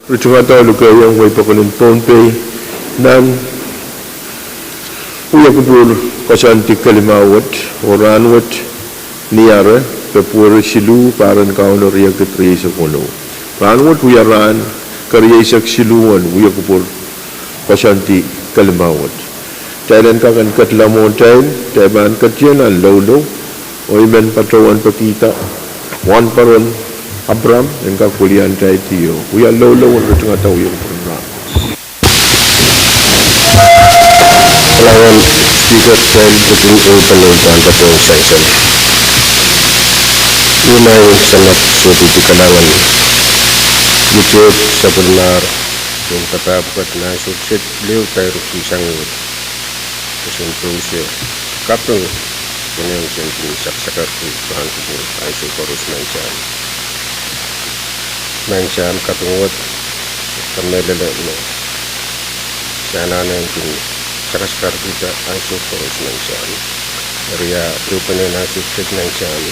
Kadkadaur lukayang way pakunin Pohnpei nan uyakubur kasanti kalimawat oranwat niara KAPWARESOU paran kauna riyak ketrisa kono ranwat uyaran karyasak siluan uyakubur kasanti kalimawat Thailand kakan katlamon time Thailand katyanan lolo oimen patrawan pakita wan paron Abram yang kakulian tay tiyo. Uya lolo ang tengah tahu yang pernah. Kailangan speaker time keting penonton Pwuhng session. Unay sangat suatu di kalangan YouTube sebenar yang katapat na sukses beliau tayo kisangit. Kesentusi kapeng yang sentuh saksakat bahan kubur aisu korus mencan. Mencan kapungwat kamnelele no sana nang kin sakasakar kita aisu korus mencan. Ria rupane na sukses mencan.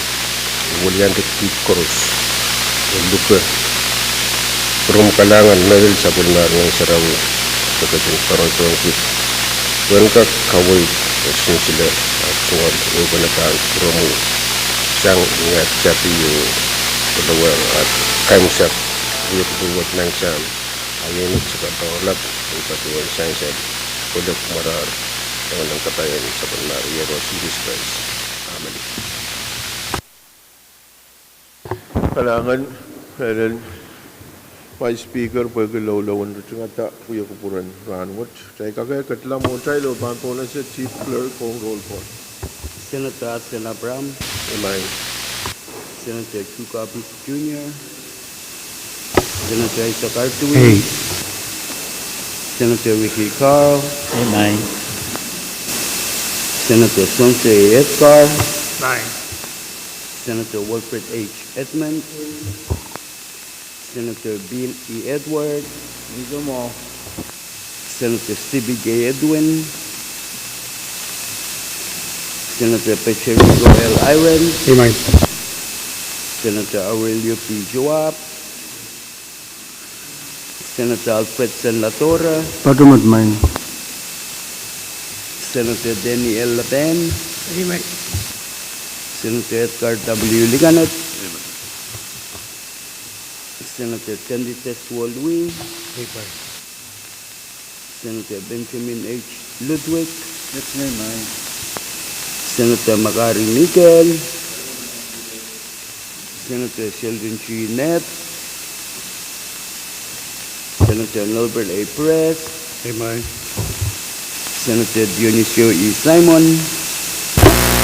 Mulian dikit korus. Lupa rum kalangan nel sabunar ng sarawi pagkating paronton kit. Wengka kawai sila suwad ubanakan promo sang ingat jatiyo kedawang at kaimsak uyuk buat nangsam ayun suka tolak upatuan sangsat kodok marar dengan katayan sebenar ya Jesus Christ. Amen. Kalangan dan Vice Speaker pagkalawlawan rin nga ta kuya kupuran ranwat. Tay kakaya katlamon tayo lo bangko na sa Chief Clerk kong roll call. Senator Abram, Amay. Senator Kadkadaur Jr., Senator Isaac Artui, Senator Ricky Carl, Amen. Senator Sonse Edgar, Aye. Senator Wilfred H. Edmund, Senator Bill E. Edward, Senator Stevie J. Edwin, Senator Pahrek L. Iron, Amen. Senator Aurelio P. Joab, Senator Alfred Sen Latora, Pagkamad man. Senator Denny L. Lapen, Amen. Senator Edgar W. Liganet, Senator Candy Teswalwi, Amen. Senator Benjamin H. Ludwig, That's me, man. Senator Makari Miguel, Senator Sheldon G. Nett, Senator Norbert A. Perez, Amen. Senator Dionisio E. Simon,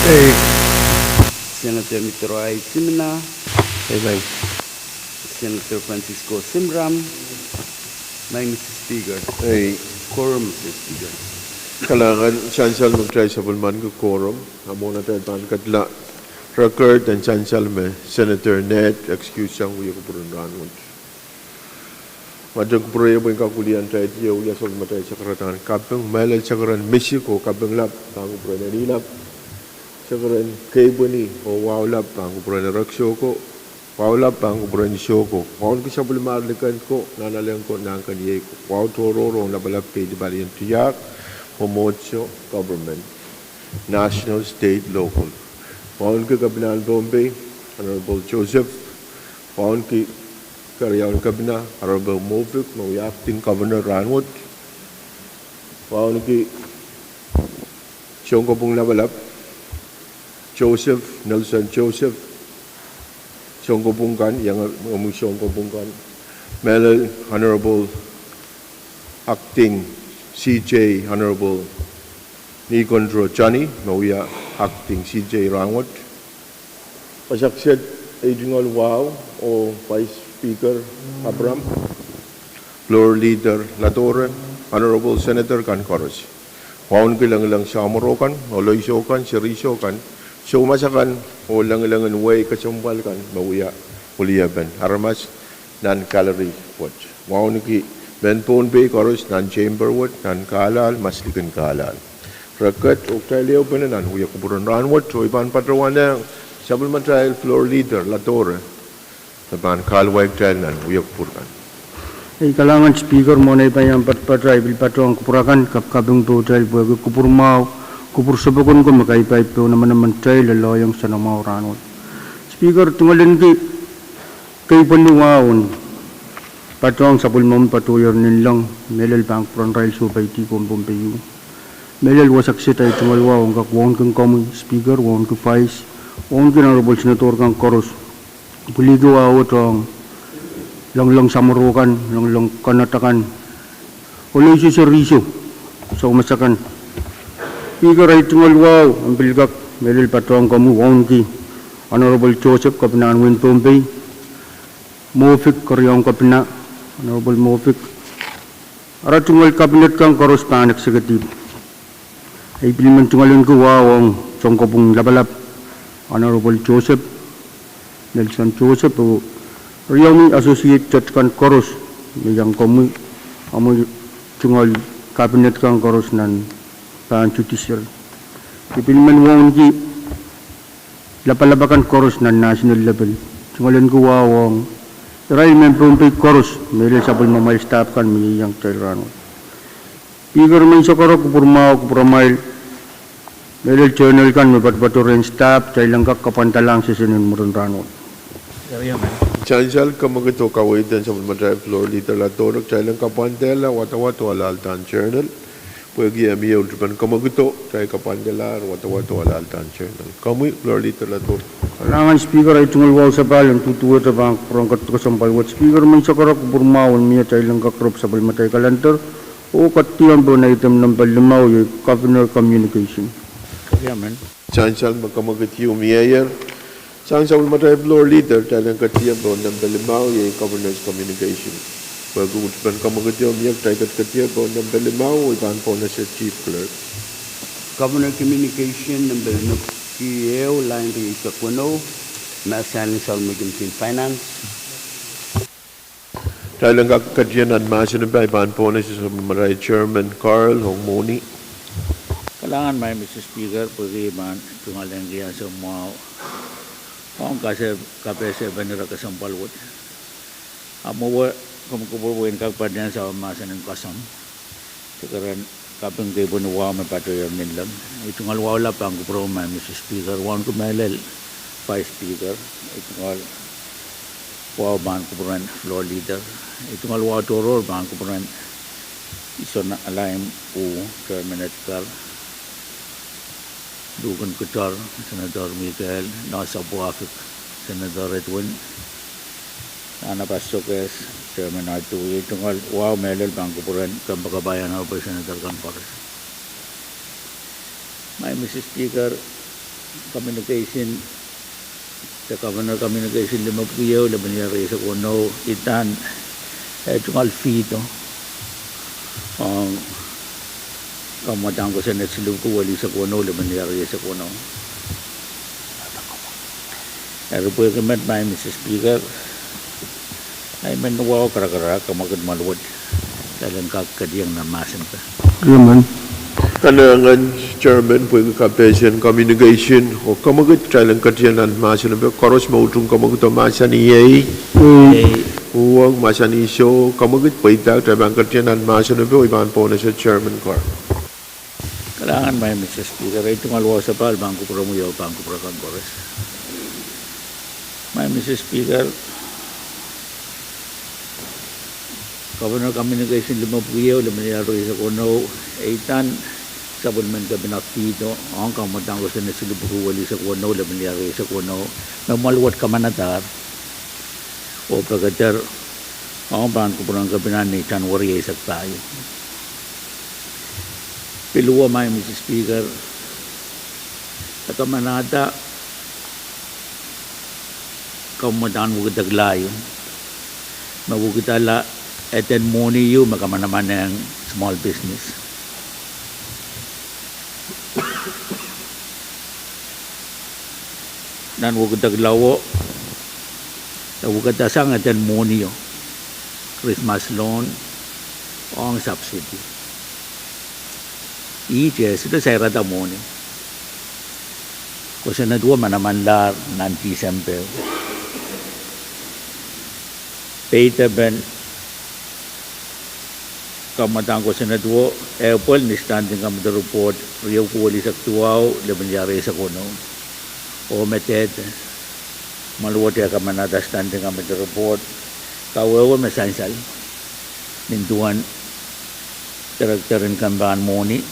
Hey. Senator Mitroy Simina, Amen. Senator Francisco Simram, Mr. Speaker, Ay, quorum, Mr. Speaker. kalangan chancel magtry sa bulman ko quorum. Amo na tayo pan katla record and chancel me Senator Ned excuse siyang kuya kupuran ranwat. Madang kupuran yung kakulian tayo tiyo uya sol matay sa karatangan kapeng malal sa karan Mexico kapeng lap pang kupuran na nilap sa karan Kaibuni o wow lap pang kupuran na Raksoko wow lap pang kupuran ni Shoko wow ko siya bulimarlikan ko nanalang ko nang kaniyay ko wow tororong labalap kay di bali yung tiyak Homocho government national state local wow ko kabinan Pohnpei Honorable Joseph wow ki karyawan kabina Honorable Movik mau acting Governor Ranwood wow ki siyong ko pong labalap Joseph Nelson Joseph siyong ko pong kan yang siyong ko pong kan Melon Honorable acting CJ Honorable Nicondro Johnny mau acting CJ Ranwood pasaksed Adrian Wow o Vice Speaker Abram, Floor Leader Latore, Honorable Senator Kankoros. Waun kilang-ilang siya amorokan, o loisokan, sirisokan, sumasakan, o lang-ilangan way kasumbalkan, mawuya, uliyaban, aramas, non-calorie watch. Waun ki, Ben Pohnpei, Koros, non-chamber watch, non-kalal, maslikan kalal. Rakat, uktay liyaw pananan, uya kuburan ranwat, so ipan patrawan na, sabal matrail Floor Leader Latore, Taban kalway trial nan uyak purkan. Kalangan speaker mo na ipayang patpatray bilpato ang kupurakan kapkabing to trail buwag kupurmaw kupur sabakon ko makaipay po naman trail laloyang sa namaw ranot. Speaker tungalin kay panuwaon patong sa pulmon patuyor nilang melel bank pron rail subay ti Pohnpei. Melel wasak sit ay tungalwa ang kakwon kang common speaker won ko vice won honorable senator kang koros buligo awot ang lang samarukan, lang kanatakan. Wala siya servisyo sa umasakan. Speaker ay tungalwaw, ang bilgak, melil patong kamu, Pwuhng, Honorable Joseph, kapinaan win Pohnpei, Mofik, karyong kapina, Honorable Mofik. Ara tungal kabinet kang korospan executive. Ay piliman tungalin ko, ang songkopong labalap, Honorable Joseph, Nelson Joseph, Riyami Associate Church kan koros yang komu amu tungal kabinet kan koros nan pan judicial. Ipilman wong ki lapalabakan koros nan national level. Tungalan ko wawong Rai men Pohnpei koros mele sabul mamail staff kan mi yang trailrano. Pigar men sokoro kupuramail mele journal kan mebat-baturen staff trailangkak kapantalang sesenin murun rano. Chansal kamagito kawitan sa Madray Floor Leader Latorok, Chailang Kapandela, Watawato Alaltan Journal, Pwuhng Amiyaw Japan kamagito, Chay Kapandela, Watawato Alaltan Journal. Kamu Floor Leader Latorok. Kalangan speaker ay tungalwaw sa balang tutuwa sa bang perangkat ko sa palwat. Speaker man sa karak burmawan miya Chailang kakrop sa balmatay kalantar o katiyan po na item ng balimaw yung governor communication. Chansal magkamagiti umiyayer. Sang sa Madray Floor Leader, Chailang katiyam po ng balimaw yung governor's communication. Pwuhng Japan kamagito umiyak, Chay Kadkadaur po ng balimaw, iban po na siya Chief Clerk. Governor Communication ng Kiyew, line rin sa Kuno, Masaling Salmigam Team Finance. Chailang Kadkadaur at masin na iban po na siya sa Madray Chairman Carl Hongmoni. Kailangan may Mr. Speaker, pag-iban, tungalang kaya sa mga ang KAPWARESOU nira kasampalwot. Amuwa kumukubuhin kagpadyan sa masa ng kasam. Sekaran kaping kayo bunuwa may patuloy nilang. Itong alwala pa ang kuproma, Mr. Speaker. Wan kumelel, Vice Speaker. Itong alwaw ba ang kupuran, Floor Leader. Itong alwaw toror ba ang kupuran, iso na alayim Terminate Car. Dugan Kutar, Senator Michael, Nasa Pwuhng, Senator Edwin, Ana Pasokes, Chairman R2, itong wow, melel bang kupuran, kampakabayan na po Senator Kampores. May Mr. Speaker, communication, sa Governor Communication, 5 kiyaw, 5 niyari sa kuno, itan, itong alfito, kamatang ko sa netsilog ko, wali sa kuno, 5 niyari sa kuno. Pero po yung kamat, may Mr. Speaker, ay manuwa ko karakara, kamagad maluwad, talagang kakadiyang namasin ka. Yaman. Kanangan Chairman Pwuhng Campaign Communication o kamagad Chailang Kadkadaur at masin na koros mautong kamagad masan iyay. Pwuhng masan iso kamagad paitag Chailang Kadkadaur at masin na iban po na sa Chairman Carl. Kailangan may Mr. Speaker, itong alwa sa pal, bangko para muyaw, bangko para Kampores. May Mr. Speaker, Governor Communication, 5 kiyaw, 5 niyari sa kuno, itan, sabon man ka binakito, ang kamatang ko sa nasilubuko, wali sa kuno, 5 niyari sa kuno, mamalwat ka manatar, o pagkatar, ang bangko para kabinan ni January sa tayo. Piluwa may Mr. Speaker, at kamanata, kamutan mo kitaglayon, magukitala, eten money yu, makamanaman ng small business. Dan wukitaglawo, wukitasang eten money yu, Christmas loan, o ang subsidy. Ijes, ito sa irata money. Kasi nadwa manamanlar nanti sempe. Peter Ben kamatang ko sa nadwo, Apple, ni standing kami the report, riyaw ko wali sa tuwaw, laban yari sa kuno. O meted, maluwat ya kamanada standing kami the report, kawawa mesansal, ninduan, karakterin kambahan moni,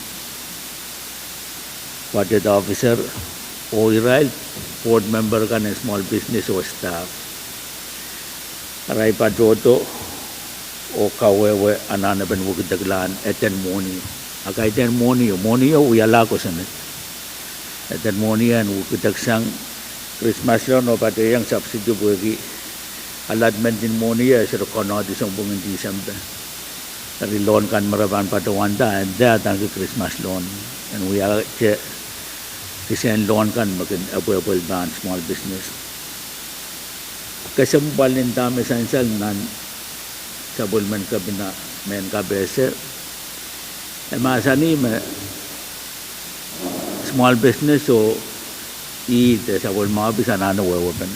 budget officer, o Israel, board member ka ng small business o staff. Aray padroto, o kawewe anana ben wukid daglan eten moni akay eten moni o uyala ko sanat eten moni an wukid dagsang Christmas loan o pati yang subsidy bugi allotment din moni ya sir kono di song bungin December dari loan kan maraban pada wanda and that ang Christmas loan and we are che kisen loan kan makin apple ban small business kasambal nin dami sansal nan sabol man kabina men kabese masani me small business o te sabol ma bisa nano wewe ben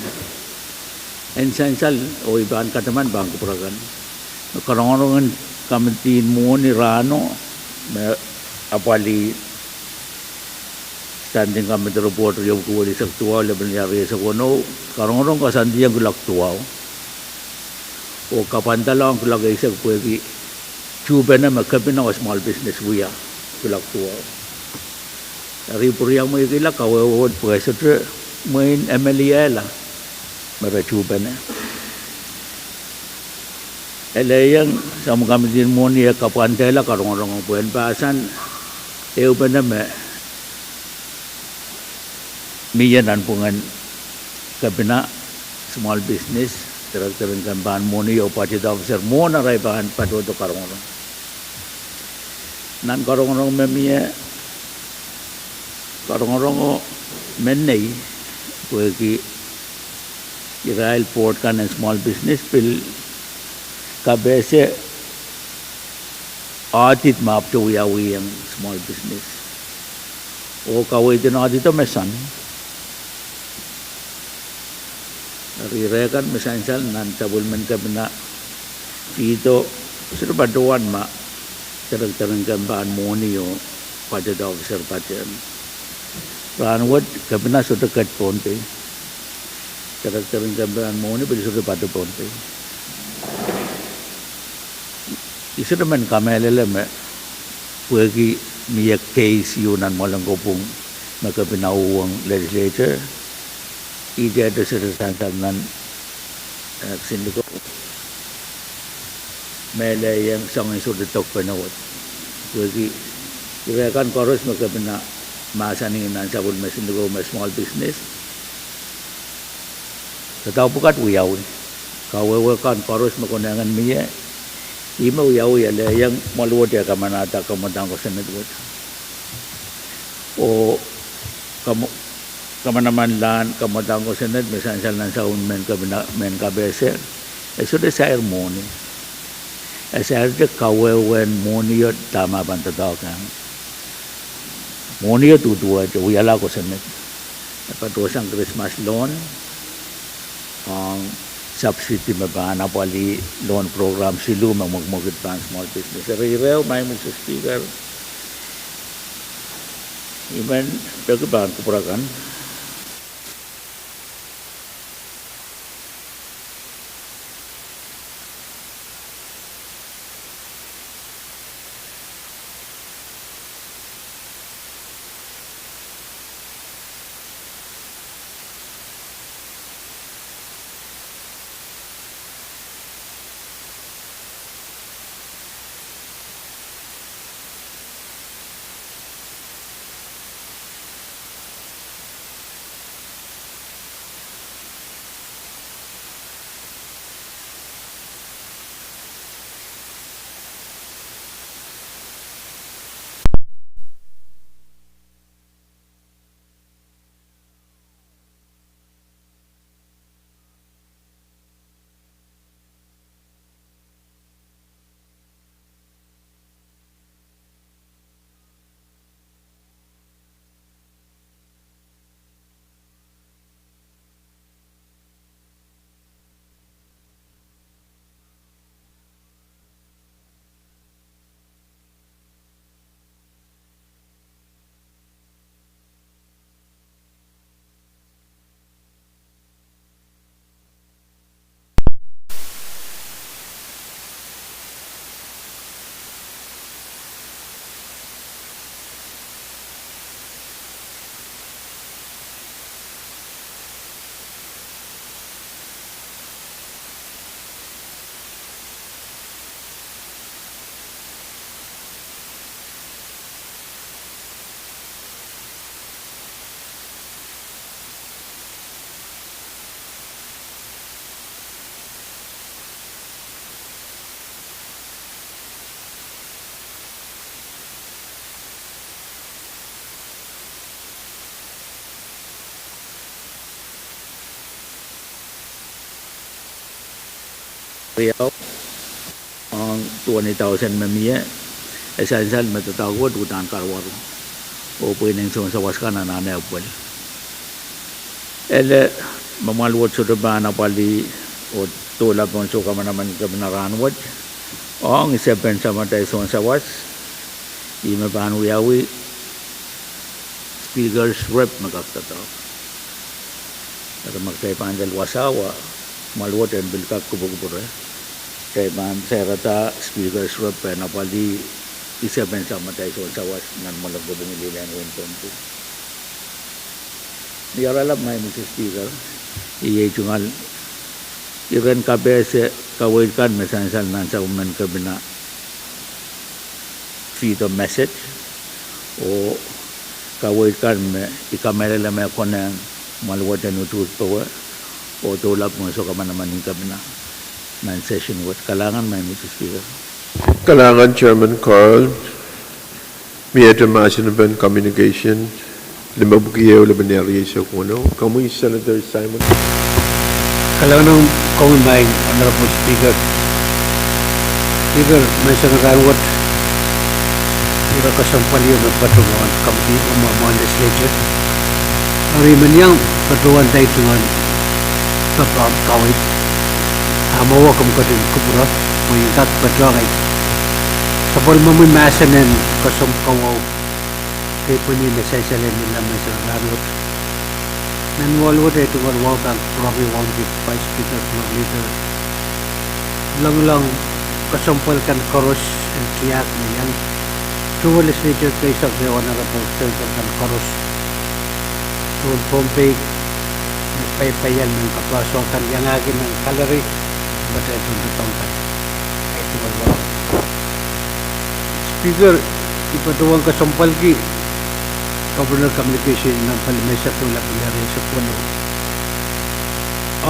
essential o iban kataman bang kupuragan karongon kamitin mo ni rano me apali standing kami the report yung kuwali sa tuwa level yari sa kuno karongon kasandi ang gulak tuwa o kapantala ang kulagay sa pwede chuba na magkabina o small business wiya kulak tuwa dari puriyang mo ikila kawawad pweso tre main MLA la mara chuba na elayang sa mga kami din mo niya kapantala karong-karong pwede pasan pa na miyanan pungan kabina small business karakterin kan bahan moni o budget officer mo na ray bahan padodo karong-karong nan karong-karong memia karong-karong o menay pwede Israel port kan small business pil kabese atit map to yawi ang small business o kaway din atit o mesan rirekan misalnya nan sabul men kabina itu sudah baduan ma terang-terang gambaran moni yo pada officer pada ranwat kabina sudah kat Pohnpei terang-terang gambaran moni sudah pada Pohnpei isu men kamelele me pergi miyak case yunan malang kopung maka binawang legislature ide ada serta-serta sini ko mele yang sangat sudah tok penawat jadi kira-kira korus maka bina masa ni nan sabun mesin ko small business tetapi bukan uyau kawewe kan korus makonangan miye ima uyau ya le yang maluwat ya kamana ta kamandang ko sanad o kamu kamanaman lan kamatang ko senad misalnya nan sa men kabese eso de sair moni sair de kawewen moni yo tama banta kan moni yo tutua jo yala ko senad patosang Christmas loan ang subsidy mabana pali loan program silu magmogit pan small business real may Mr. Speaker even pagban kupurakan Riau ang 20,000 mamia essential matatawag utan karwaru o pwedeng sa waskana na neapol ele mamalwot sa bana pali o tula pon so kama naman kabnaranwat ang isaben sa matay sa was imabanu yawi speakers rep magkakataw at magtay pandal wasawa malwot en bilkak kubugubure kay man serata speakers rep na pali isaben sa matay sa was nan malagubong ililan winton po diaralab may Mr. Speaker iye jungal ikan KPS kawait kan mesansal nan sa uman kabina freedom message o kawait kan me ikamera la me konen malwat na utut po o tulap mo so kaman naman ng kabina nan session what kalangan may Mr. Speaker Kalangan Chairman Carl, Miyata Masinaban Communication, Limabukiyaw Labaneri sa Kuno, kamu Senator Simon. Kalangan ng Pohnpei, Honorable Speaker. Speaker, may sangarawat ira kasampalyo ng patungan Committee on the Legislature. Ariman yang patungan tayo tungan sa kawit. Amawa kam katin kupura, may kat patungan. Kapag mamoy masanan kasampawaw, kaya po niya nasasalan nila may sangarawat. Nanwalwat ay tungan wawang probably won't be Vice Speaker later. Lang kasampal kan koros and tiyak niyang True Legislature case of the Honorable Senator kan koros. True Pohnpei nagpayapayan ng kapwasokan yang akin ng kalari bata itong tutongkan. Ay tungan wawang. Speaker, ipatuwang kasampal ki Governor Communication ng Palimesa tulad ng sa Puno.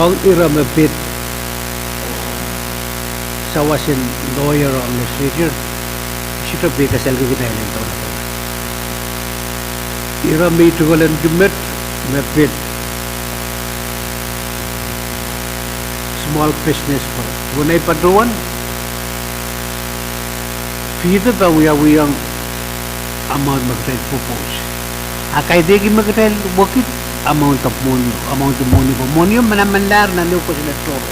Ang iramapit sa wasin lawyer ang legislature, sito ba kasal ko kinailan taon na ito. Iramay tungalan gumit, mapit small business pa. Gunay paduan, fito ba uyawiyang amount mag-trade propose. Akay degi magdal wakit amount of money po money manamanlar na ko sila toro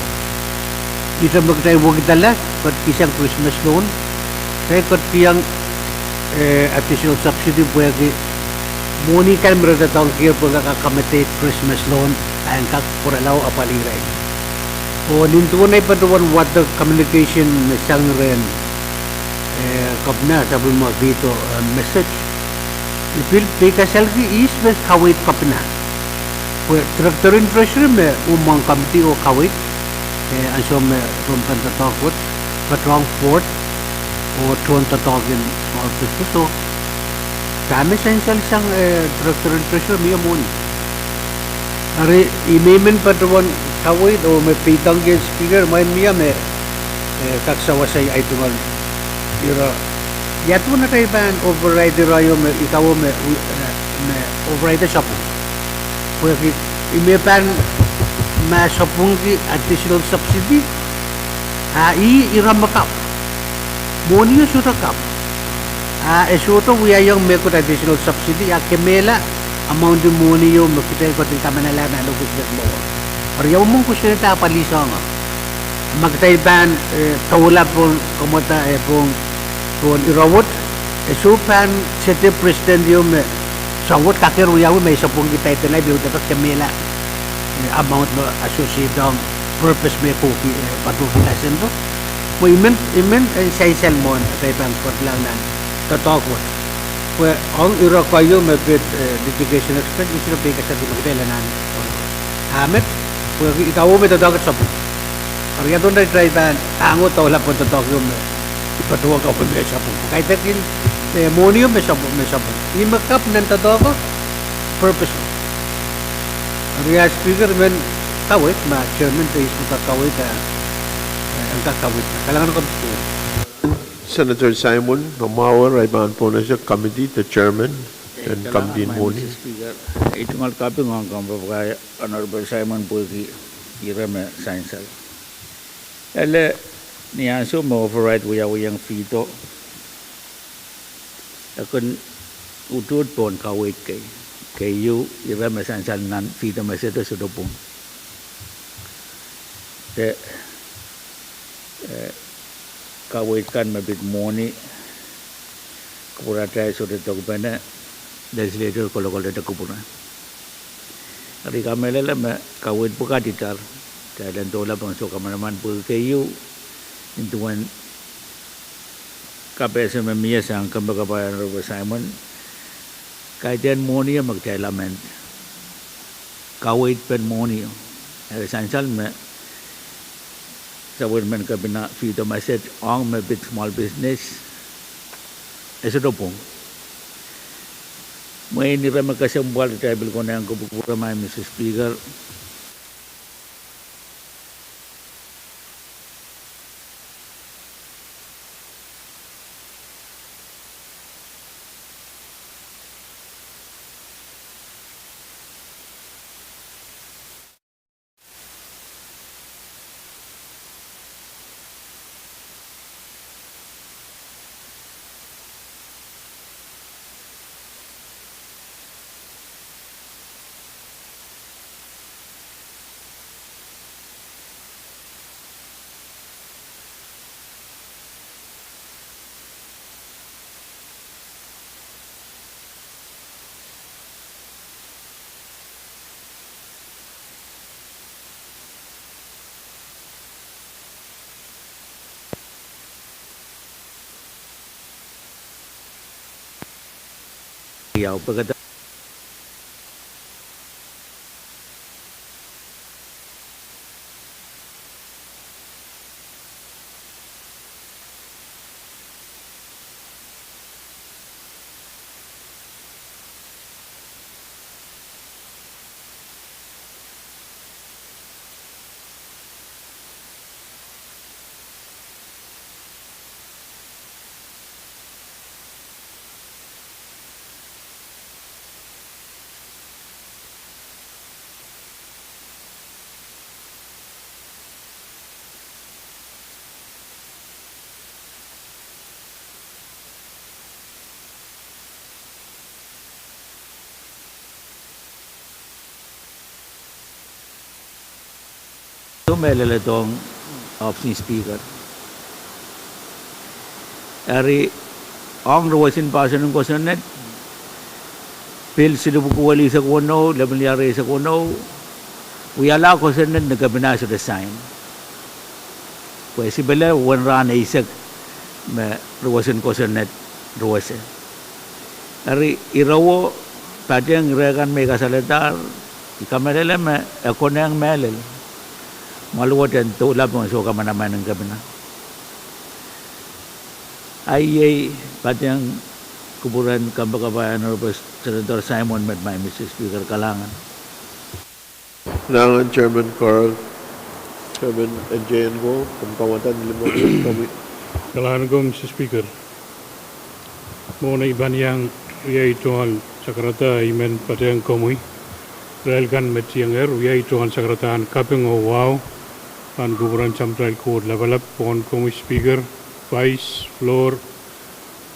ita magdal wakit dala kot kisang Christmas loan kay kot piyang additional subsidy po yagi money kan merada taong kaya po kakakamete Christmas loan ay kak puralaw apaliray o nintunay pa doon water communication na siyang rin kapna sabi mo dito message Ipil pika selgi is bes kawit kapna. Traktorin treasury me umang kamti o kawit. Anso me rumpan tatakot patrong port o tuon tatagin small business so kami essential sang traktorin treasury me amon. Are imemen patron kawit o me pitang gen speaker main miya me kaksawasay ay tungal ira Yatu na tayo ba override rayo me ikaw me override shopong. Kaya imepan ma shopong ki additional subsidy. Iramakap. Moniyo suta kap. Esuto wiya yung me ko additional subsidy kemela amount de moniyo makita ko tin kamanala na lugit ng mo. Ariyaw mong ko siya ta palisang. Magtay ban tawla po komota pong Kung irawot, supan sete president yung sawot kakiruyaw may sapong kita ito na biyo dapat kamila amount no associate ang purpose may po patutunasan to. Mo imen sa salmon at ay pang lang na tatakot. Kung ang ira kayo may litigation expert, ito na pika sa dimagdela na Amet, kung ikaw may tatakot sa po. Ang yato na try ban, angot wala po tatakot yung ipatuwag ako may sabong. Kahit akin, money may sabong. Imakap ng tatawa ko, purpose mo. Ang speaker, man, kawit, chairman, tayo mo kakawit, ang kakawit na. Kailangan ko gusto. Senator Simon, Mamawa, Raiban po na siya, committee, the chairman, and committee money. Speaker, ito nga kapit ng Honorable Simon po irame sainsal. Ele niya so mo override uyang fito. Akon utut pon kawit kay you ira masansan nan fito maseto sudopong. Te kawit kan mabit moni kupura tayo sudah tokpena Legislature kalau ada kupura. Hari kami lelah kawit buka ditar. Dan tola bangsa kameraman pun kayu intuan KPSMTC sang kembagabayan Robert Simon kaitan moni magtailaman kawit pen moni sansal me sabun men kabina fito maset ong me bit small business esodopong may ni rama kasambal table ko na ang kupura may Mr. Speaker. Yaw pagkata melala tong option speaker. Ari ang rawasin pasan ng kosonet pil sila bukuwali sa kuno laban yari sa kuno uyala kosonet nagkabina sa design pues si bala wanra na isag ma rawasin kosonet rawasin ari irawo padang rekan mega salatar ikamelele ma akonang melel maluwat dan tulab mo so kamanaman ng gabi na ay patang kuburan kambagabayan Robert Senator Simon met my Mr. Speaker kalangan Kalangan Chairman Carl, Chairman NJN ko, kampawatan limang kami. Kalangan ko Mr. Speaker muna iban yang uyay tuhan sakrata imen patang komoy relkan met yang uyay tuhan sakratan kapeng o wow pan kuburan samtral court level up on komoy speaker vice floor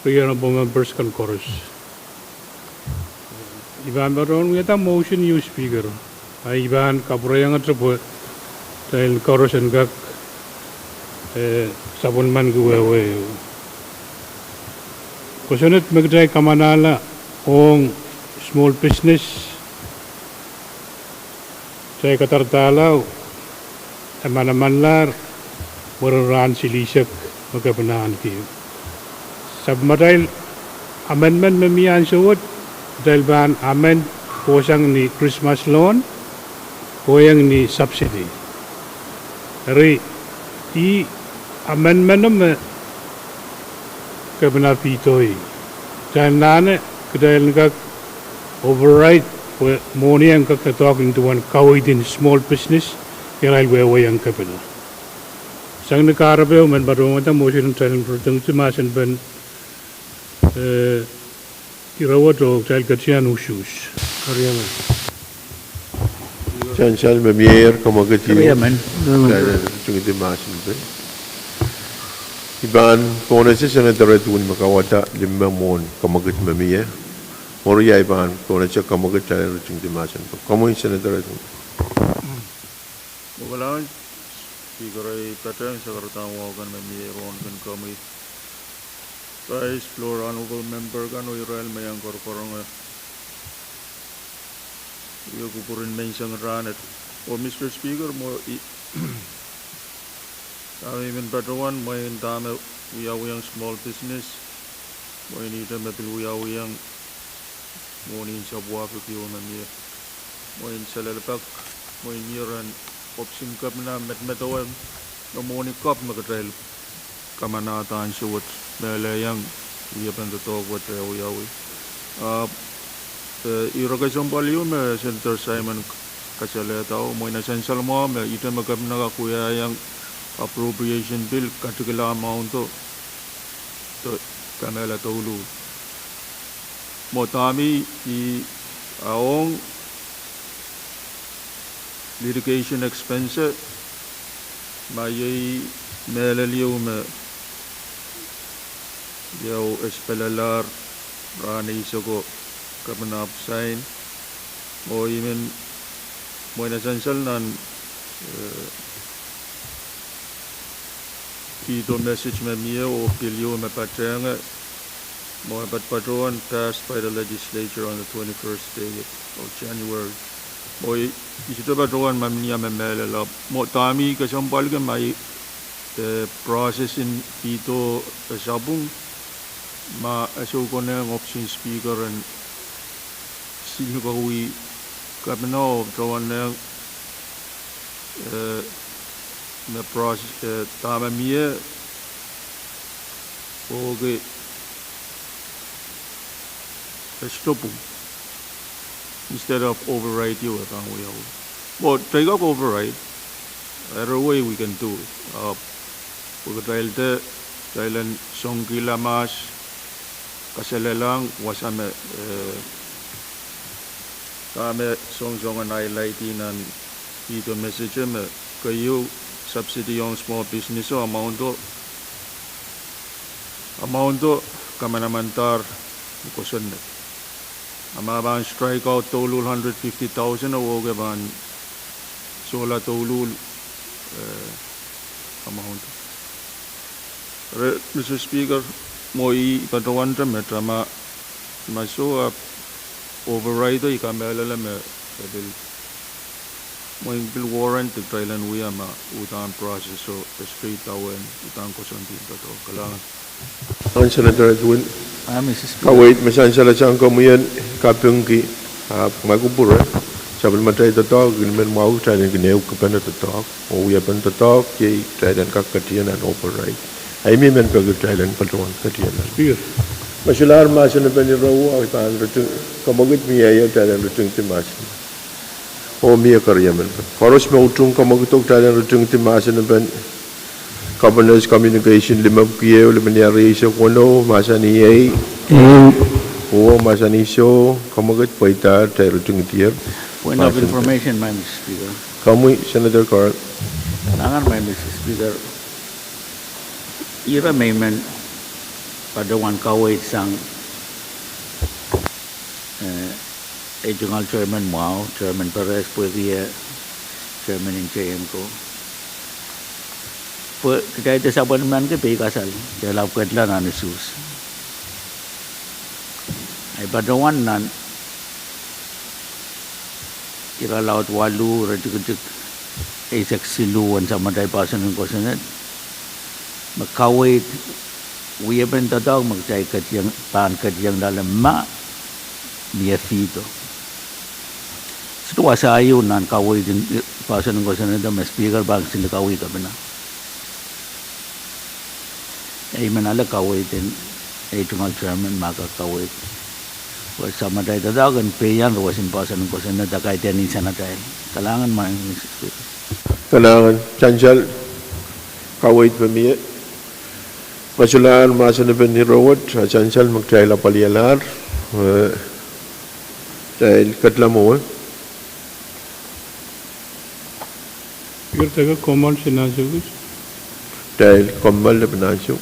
honorable members kan chorus iban baron ngeta motion you speaker ay iban kapurayang atrapot dahil chorus and gak sabon man guwewe kusunod magday kamanala ong small business sa katartalaw Emanamanlar waran silisyak magkapanahan kayo. Sabmarail amendment memiyan suwot dahil ban amend posang ni Christmas loan poyang ni subsidy. Ari i amendment naman kapanapitoy. Dahil nana dahil nagkak override money ang kakatawag into one kawit in small business Yaral wewe yang kapila. Sang nakarabew man barong ata motion ng talent proteng simasan ban irawat o tal katsiyan usus. Karyaman. Chancel Mamier, Kamagati, Yaman. Chungiti Masin. Iban, Ponesi Senator Tun Makawata, Limamon, Kamagat Mamia, Moria Iban, Ponacha Kamagata, Chungiti Masin, Common Senator. Walang Speaker Pattern Sagartan Wagan Mamia, Ron can come Vice Floor Honorable Member Gano Israel Mayang Korporong Yogupurin Mensang Ranet. Or Mr. Speaker, more even better one, my dame, we are young small business. My need a metal, we are young morning subwap if you remember. My in Salalpak, my near and option cup na met no morning cup Magatrail. Kamanata and Showat, Melayang, we have been to talk what we are with. Irrigation volume, Senator Simon Kasaletao, Moina Essential Mom, Itamakabnaga Kuya Yang appropriation bill, particular amount to Kamela Tolu. Motami, the Aong litigation expense, Maye Melalium. Yo espelalar rani soko kamanap sign o even mo essential nan kito message me mio o pilio me patranga mo patron passed by the legislature on the 21st day of January mo isito patron mamnia me melala mo tami kasampal ke mai process in pito sabung ma aso ko na option speaker and sino ko we kapno kawan na na process tama mie oge stop instead of override you atang we but take up override other way we can do we could try Thailand songkila mas kasalalang wasame kame song an highlighting and ito message me kayo subsidy on small business so amount kamanamantar kusun amaban strike out tolul 150,000 o gaban sola tolul amount. Mr. Speaker, moi patawan metra maso override ikamela me bill mo bill warrant to Thailand we ama utan process so straight away utan ko santi to kalangan Ang Senator Edwin, Mr. Speaker. kawait masan sala sang kamuyan Pwuhng ki magupura sabal matay to talk gilmen mau Thailand gineu kapana to talk o yapan to talk ye Thailand kakatian and override. I mean, men pag Thailand patron katiyan. Speaker. Masular masan na paniraw ay pan rutung kamagit miya ya Thailand rutung timasan. O miya karyaman. Koros me utung kamagitok Thailand rutung timasan na pan Governor's Communication limab kiyo limaniyari sa kuno masan iya. O masan iso kamagit paita Thailand rutung tiyer. Point of information, my Mr. Speaker. Kamu Senator Carl. Nangan, my Mr. Speaker. Ira mayman pada wan kawait sang regional chairman mau chairman Pahrek Pwuhng chairman in JM ko kita itu saban man ke pe kasal dalam kedlan anisus ai pada wan nan ira laut walu rejek esek siluan sama dai pasan ko sanat makawit we have been tatawag magtay katyang pan katyang dalam ma niya fito so sa ayo nan kawit din pasan ko sa nada mas speaker bang sila kawit ka bana ay manala kawit din ay tungal chairman maka kawit was sama day tatawagan peyan wasin pasan ko sa nada kahit yan isa na tayo kalangan man Kalangan Chancel kawait pamiya. Masular masan na panirawat Chancel magtayla palialar dahil katla mo Speaker, taga comments in answer. Dahil komal na pinasok.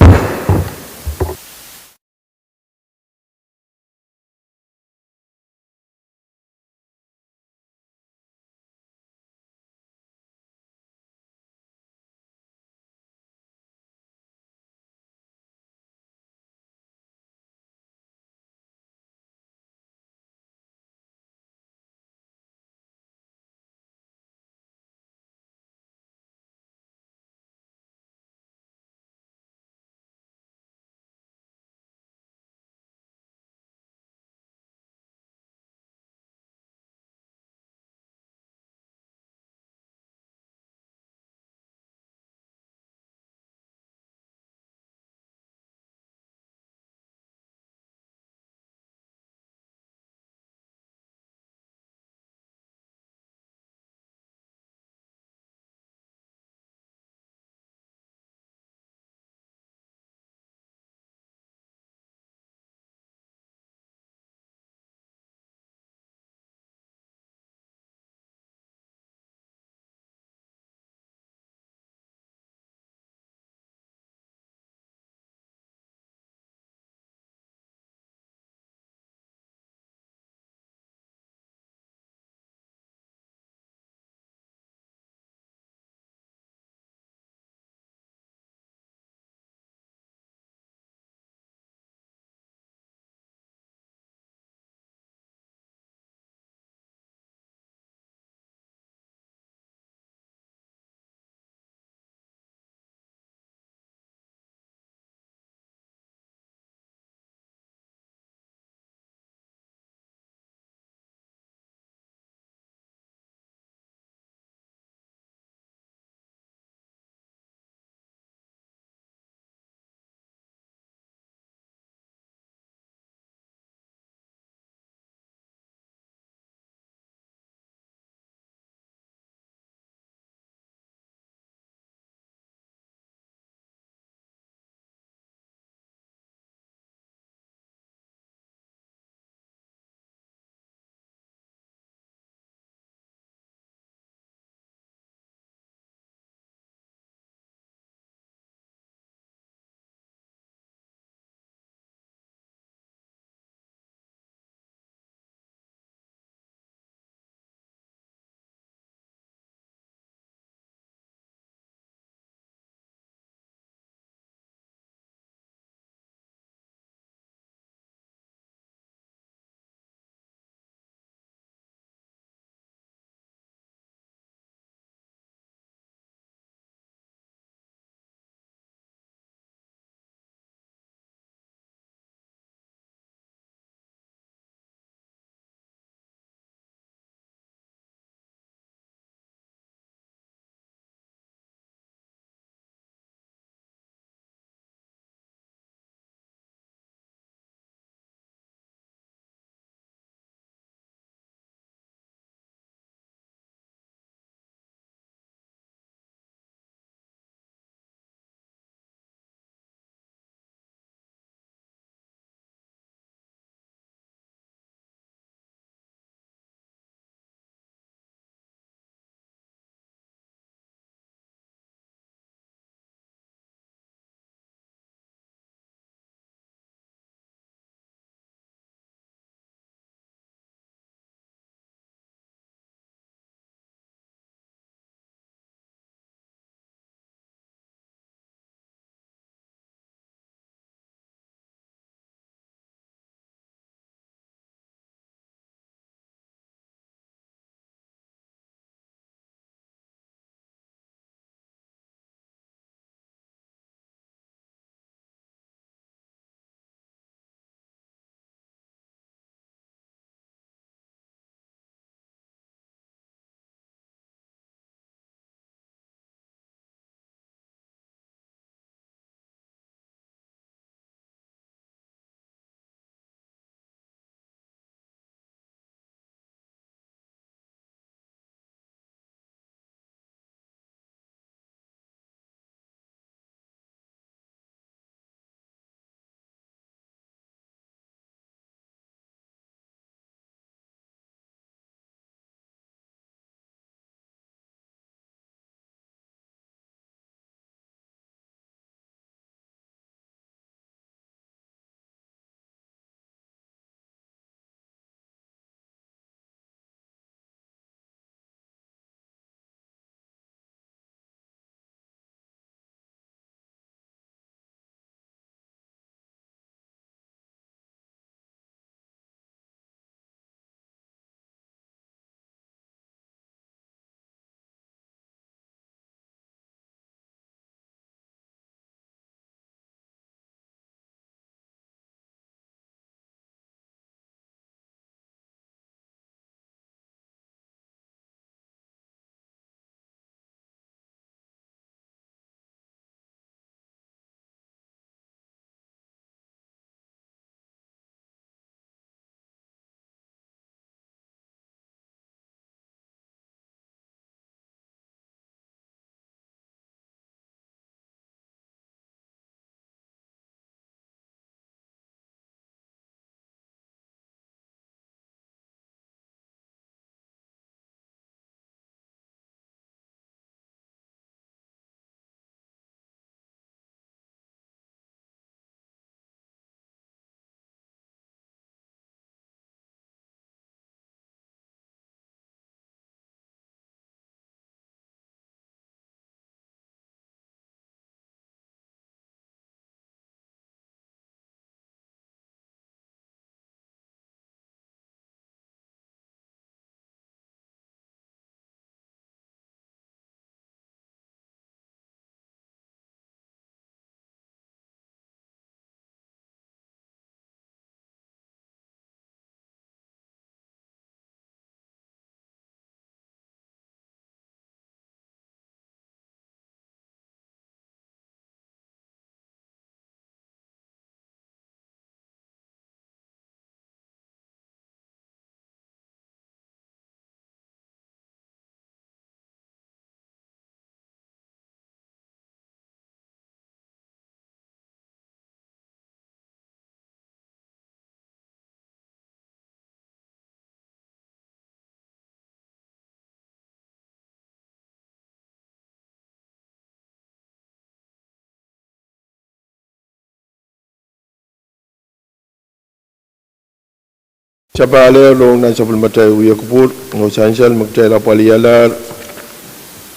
Chapale long na sapul matay uya kupur no sansal magtay la palialar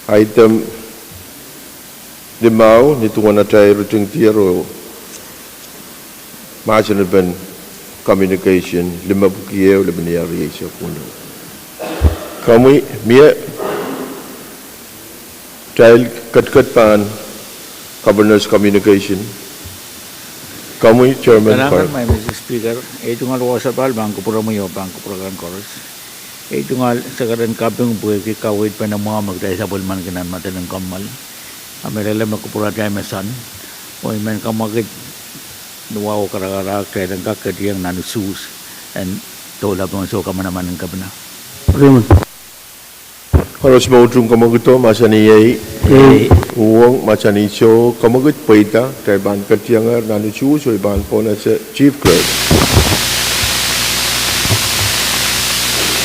item limau ni tungan natay ruting tiaro marginal ben communication lima bukiye le beniari sa puno kami mia trial kat pan governors communication kami chairman Kailangan may Mr. Speaker, ito nga luwa sa bal, Bangko Puramuyo, Bangko Puragan Chorus. Ito nga sa karan kaping buhay kawit pa ng mga magdaya sa bulman kinan matalang kamal. Amirala magkupura tayo masan. O iman kamagit luwa ko karakarak kaya ng kakadiyang nanusus and tulap mga suka manaman ng kabina. Raymond. Halos mautong kamagito masaniyay uwang masanicho kamagit paita kay ban katyangar nanuchu so iban po na sa chief clerk.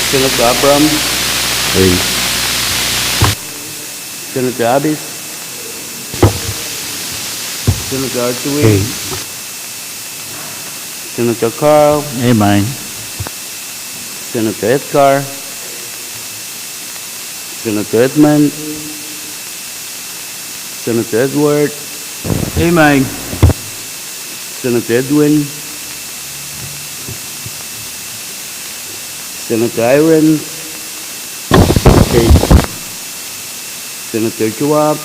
Senator Abram, Senator Abis, Senator Artui, Senator Carl, Amen. Senator Edgar, Senator Edmund, Senator Edward, Amen. Senator Edwin, Senator Irons, Senator Chuap,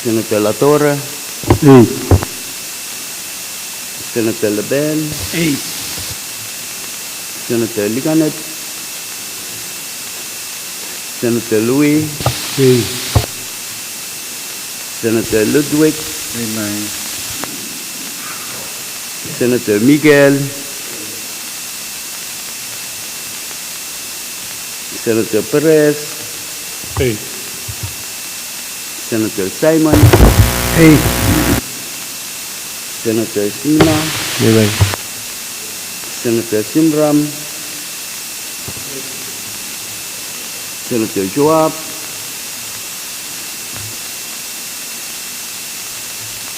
Senator Latorre, Senator Leben, Senator Liganet, Senator Louis, Senator Ludwig, Senator Miguel, Senator Perez, Senator Simon, Senator Sima, Senator Simram, Senator Joab,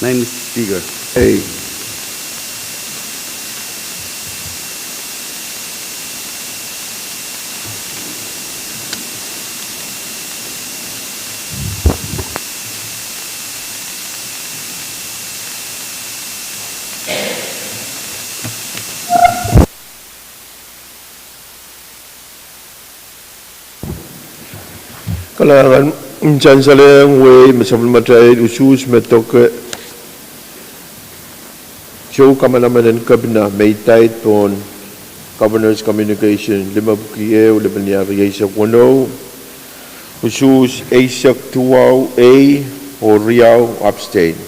Mr. Speaker. Kailangan dyan sa layang way masapul matay usus metok show kamanaman ng kabina may tight on governor's communication lima bukiye o lima niyari sa kuno usus asak tuwaw a o riyaw abstain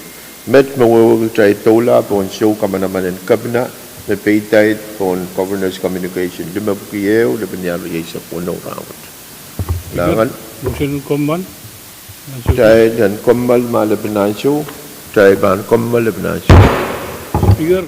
met mawawag tayo tola on show kamanaman ng kabina may pay tight on governor's communication lima bukiye o lima niyari sa kuno round kailangan Motion Komban. Jai dan Kommal Malabinansyo, Jai Ban Kommal Labinansyo. Speaker.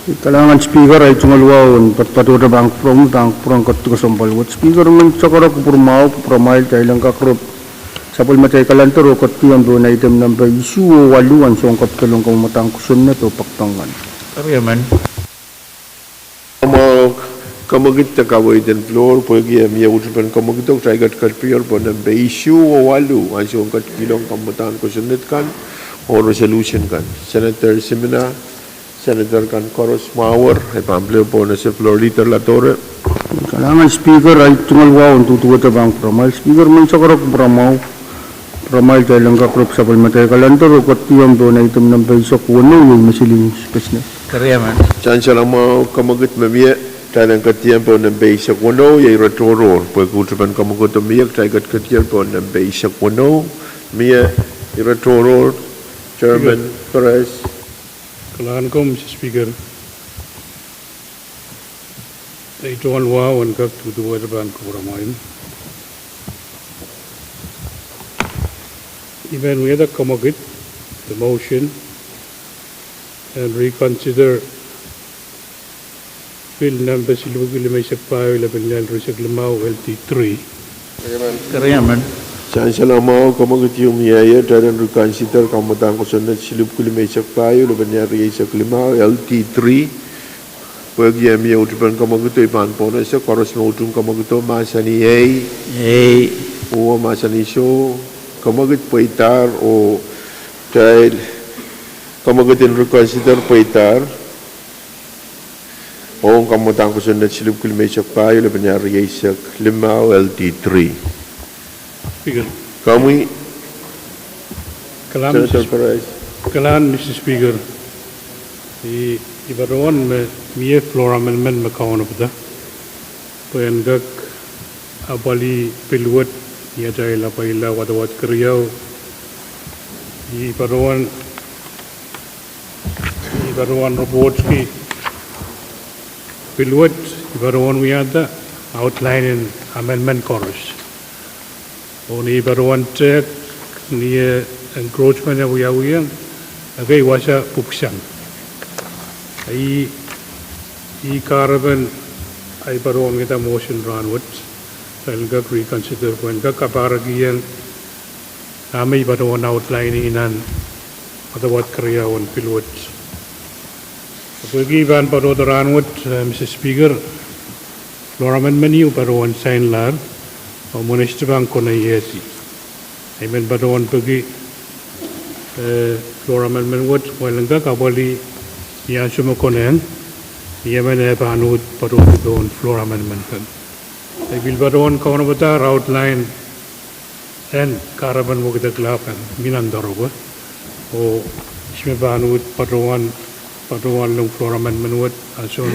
Kalangan speaker ay tungalwaon patpatura bang from tang purang kattu sampalwat speaker man sakara kupurmao kupramail kailang kakrop sapul macay kalantaro kattu ang doon item number issue waluan songkap talong kamatang kusun na to paktangan. Kariyaman. Kamagit ta kaway den floor pagi am ya utupan kamagit ok try gat kat pier po ng issue o walu ang siyong kat kilong kamatan ko sunit kan o resolution kan Senator Simina Senator kan Koros Mauer ay pampleo po na si floor leader Latore. Kalangan speaker ay tungalwaon tutuwa ta bang pramail speaker man sakara kupramaw pramail kailang kakrop sapul macay kalantaro kattu ang doon item number isok wano yung masiling business. Kariyaman. Chan siya lang mga kamagit mamiya Talang katiyan po ng basic wano, yay ratoro. Pagkutupan ka mo ko tumiyak, tayo katiyan po ng basic wano. Miya, ratoro, Chairman Perez. Kailangan ko, Mr. Speaker. Ito ang wawan kag tutuwa sa bang kuramayin. Even we had a comagit, the motion, and reconsider bill number silugil may sakpayo laban niyan risag lamaw LT3. Kariyaman. Saan siya lang mga kamagit yung miyaya, tayo reconsider kamatang ko sunod silub kulimay sakpayo, laban niya riyay sa klimaw, LT3. Pag yan miya utupan kamagito, ipan po na siya, koros na utong kamagito, masa ni A, o masa ni So, kamagit po itar, o dahil kamagitin reconsider po itar, o ang kamutang ko sunod silub kulimay sakpayo, laban niya riyay sa klimaw, LT3. Speaker. Kami, Kailangan, Senator Perez. kailangan, Mr. Speaker, ibaruan miye floor amendment makawan na pata. Pwengak abali pilwat niya dahil apayla wadawat kariyaw. Ibaruan Robotski pilwat ibaruan wiyada outline in amendment chorus. O ni ibaruan check ni encroachment na wiyawiyang agay wasa puksang. Ay karaban ay baruan kita motion ranwat dahil gag reconsider kung kakaparagiyang namay baruan outlining inan matawat karyawan pilwat. Pag-iban baruan ranwat, Mr. Speaker, floor amendment niyo baruan sign lar o munisipang ko na yesi. I mean baruan floor amendment wat walang kakabali niya sumukunen niya man ay paanud baruan doon floor amendment kan. Ay bilbaruan ko na bata outline and karaban mo kita klapan minandaro ko o isme paanud baruan ng floor amendment wat ason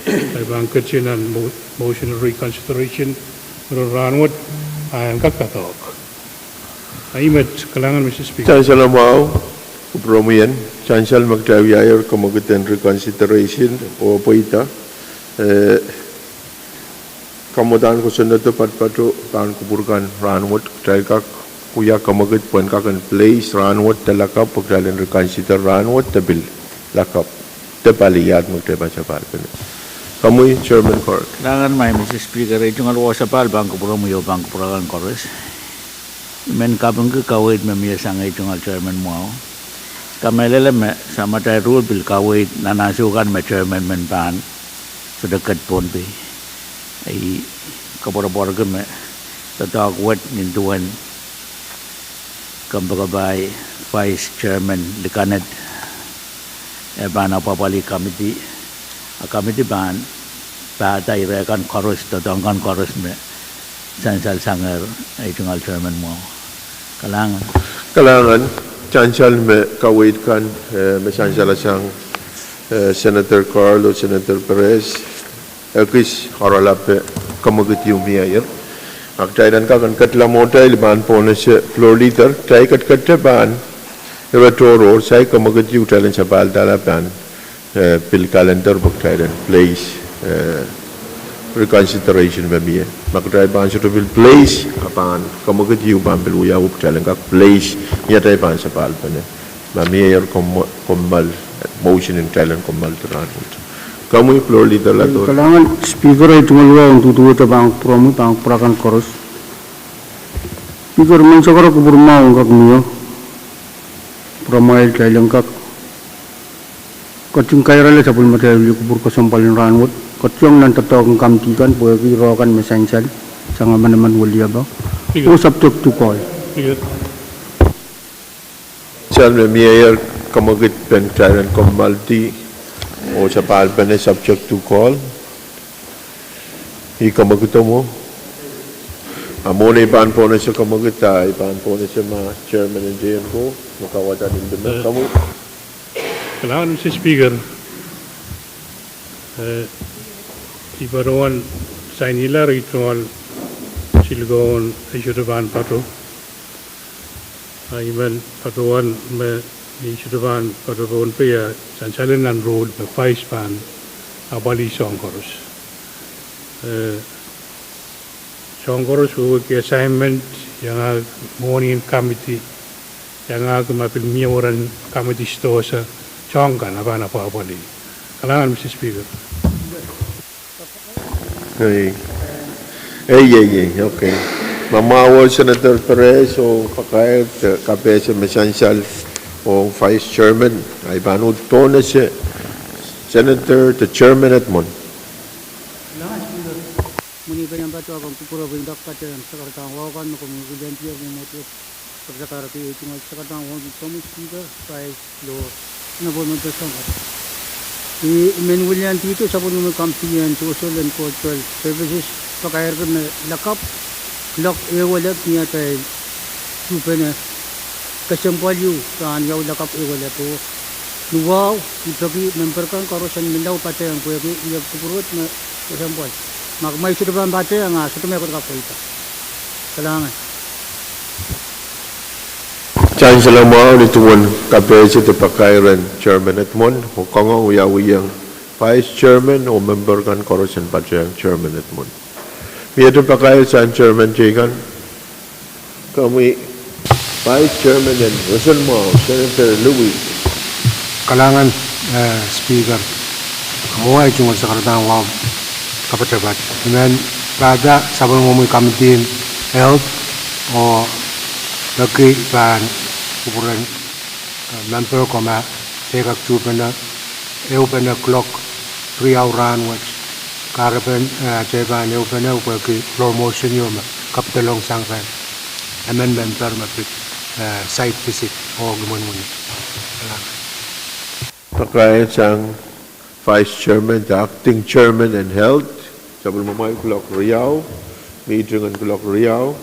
ay bangkat siya ng motion of reconsideration ranwat ay ang Kadkadaur. Aymet kailangan Mr. Speaker. Saan siya lang mga kupromiyan, saan siya magtawiyayor kamagitan reconsideration o po ita. Kamutan ko sunod to patpato kan kuburkan ranwat dahil kak kuya kamagit puan kakan place ranwat talakap pagdalin reconsider ranwat tabil lakap tapaliyat magtapasapal. Kamuy, Chairman Court. Kailangan may Mr. Speaker, ito nga luwa sa pal, bangko pura mo yung bangko pura kan kores. Men kapang kawait mamiyasang ito nga Chairman mo. Kamelele me, sama tayo rule bill kawait nanasukan may Chairman men pan sa dekat Pohnpei. Ay kapura-pura ka me, tatawag wet nintuan kambagabay Vice Chairman Likanet ban apapali committee committee ban patay rekan chorus tatangkan chorus me sansal sanger ay tungal Chairman mo Kailangan chansal me kawait kan me sansal sang Senator Carlo, Senator Perez akis haralape kamagit yung miyayar aktayan ka kan katlamota ilban po na si floor leader tay katban electoral say kamagit yung talent sa baldalapan pil calendar baktayan place reconsideration mamiya magtay ban sa bill place apan kamagit yung bambil uya up talent ka place niya tay ban sa balpan mamiya yer komal motion in talent komal turan Kamu floor leader lator. Kalangan speaker ay tumalwa untuk tuwa ta bang promo bang purakan koros. Speaker man sakara kubur mau kak niyo. Promail kay langkak. Kacung kairale sabul matay kubur kasampalin ranwot. Kacung nan tatawag kamtikan pwede rokan mesensal sanga manaman walia ba. O subject to call. Sal mayor kamagit pen chairan komalti. O sa palpan subject to call. Kamagito mo. Amuna ipan po na siya kamagita, ipan po na siya mga chairman ng JN ko, makawatan din doon. Kamu? Kailangan si Speaker, ibaruan sa inila ritual silgoon isyudaban pato. Iman patuan isyudaban pato Pohnpei Sanchalinan Road me Paispan abali Songkoros. Songkoros ke assignment yang morning committee yang mapil miyawaran committee sto sa Chongkan apa abali. Kailangan Mr. Speaker. Okay. Mamawal Senator Perez o pakay KAPWARESOU Essential o Vice Chairman ay banud to na siya Senator the Chairman at Mon. Muni pa yung bato akong kupura pa yung dapat yan sa kartang wakan mo kung magigante yung motor pagkakarap yung itingal sa kartang wakan kami speaker Vice Lord na po mga tasang i-manual yan dito sa po naman kampiyan social and cultural services pakayar ko na lakap lock ewalat niya tayo super na kasampal yung saan yaw lakap ewalat po nuwaw ipagi member kan karosan milaw pati ang pwede iyag kupurot na kasampal may sudah ba pati ang sudah may ako nakakulita kailangan Chancellor mo nito one KAPWARESOU to pakayran Chairman at Mon o kong uyawiyang Vice Chairman o member kan karosan pati ang Chairman at Mon. Miyado pa kayo sa Chairman Jagan. Kami Vice Chairman and Russell Mao, Senator Louis. Kalangan Speaker, kamu ay cuma sekarang wow kapat-kapat. Dengan pada sabun ngomong committee health o lagi ban ukuran member koma tegak cupena eupena clock 3-hour run watch. Karapan jaban eupena upaki floor motion yom kapitalong sangkan amendment permit site visit o gumun-gumun. Pakay sang Vice Chairman, the Acting Chairman and Health, sabon mamay Kulok Riau, meeting ang Kulok Riau,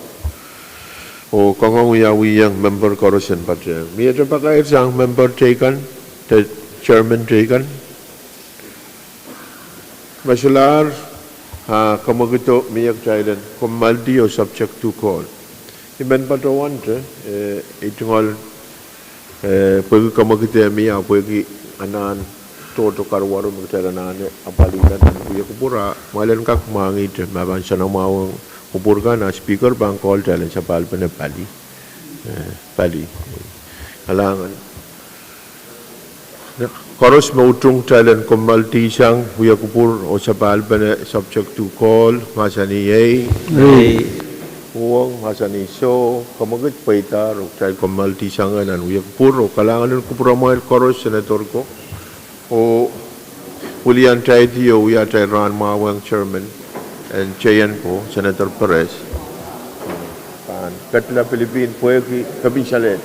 o kong uyawiyang member karosan pati. Miyado pakay sang member Jagan, the Chairman Jagan. Masular, kamagito miyak jailan, kumaldi o subject to call. Iban patawan itungol pagi kamagito miya pagi anan toto karwaro magtalanan apalitan kuya kupura malan kak mangit maban siya na mawang kupurga na speaker bang call talan sa palpan na pali halangan Koros mautung talan kumalti siyang kuya kupur o sa palpan na subject to call masani Pwuhng masani so kamagit paitar o tayo kumalti siyang anan kuya kupur o kalangan ng kupura mga koros senator ko o ulian tayo diyo uya tayo ran mawang chairman and chayan ko Senator Perez katla Philippine pwede kabisalet